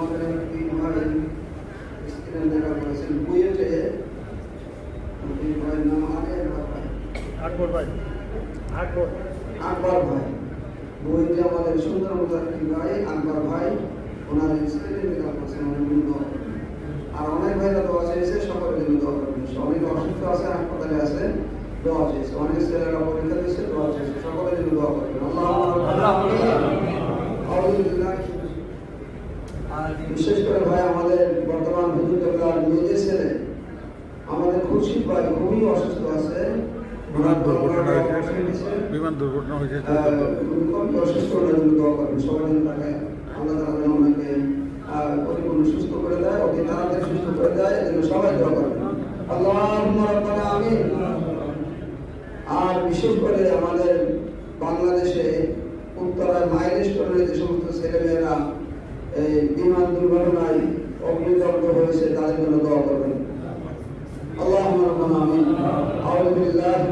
আমাদের তিন ভাই স্ক্রিনে দেখা করেছেন বুয়েটে। তিন ভাইয়ের নাম আকবর ভাই। আকবর ভাই বুয়েটে আমাদের সুন্দর মতো একটি ভাই আকবর ভাই, ওনার স্ক্রিনে দেখা করেছেন। আর অনেক ভাইরা দোয়া চেয়েছে, সকলের জন্য দোয়া করবেন। অনেক অসুস্থ আছে, হাসপাতালে আছে, দোয়া চেয়েছে। অনেক ছেলেরা পরীক্ষা দিয়েছে, দোয়া চেয়েছে। সকলের জন্য দোয়া করবেন। বিশেষ করে ভাই আমাদের বর্তমান হুজুর কেবলার নিজের ছেলে আমাদের খুরশিদ ভাই খুবই অসুস্থ আছে। বিমান দুর্ঘটনা হয়েছে। খুবই অসুস্থ, ওনার জন্য দোয়া করবেন। সবার জন্য তাকে আল্লাহ তাআলা যেন ওনাকে পরিপূর্ণ সুস্থ করে দেয়, অতি তাড়াতাড়ি সুস্থ করে দেয়, এজন্য সবাই দোয়া করবেন। আল্লাহুম্মা রাব্বানা আমিন। আর বিশেষ করে আমাদের বাংলাদেশে উত্তরার মাইলস্টোনের যে সমস্ত ছেলেমেয়েরা এই বিমান দুর্ঘটনায় অগ্নিদগ্ধ হয়েছে, তাদের জন্য দোয়া করবেন। আল্লাহুম্মা রাব্বানা আমিন। আউযু বিল্লাহি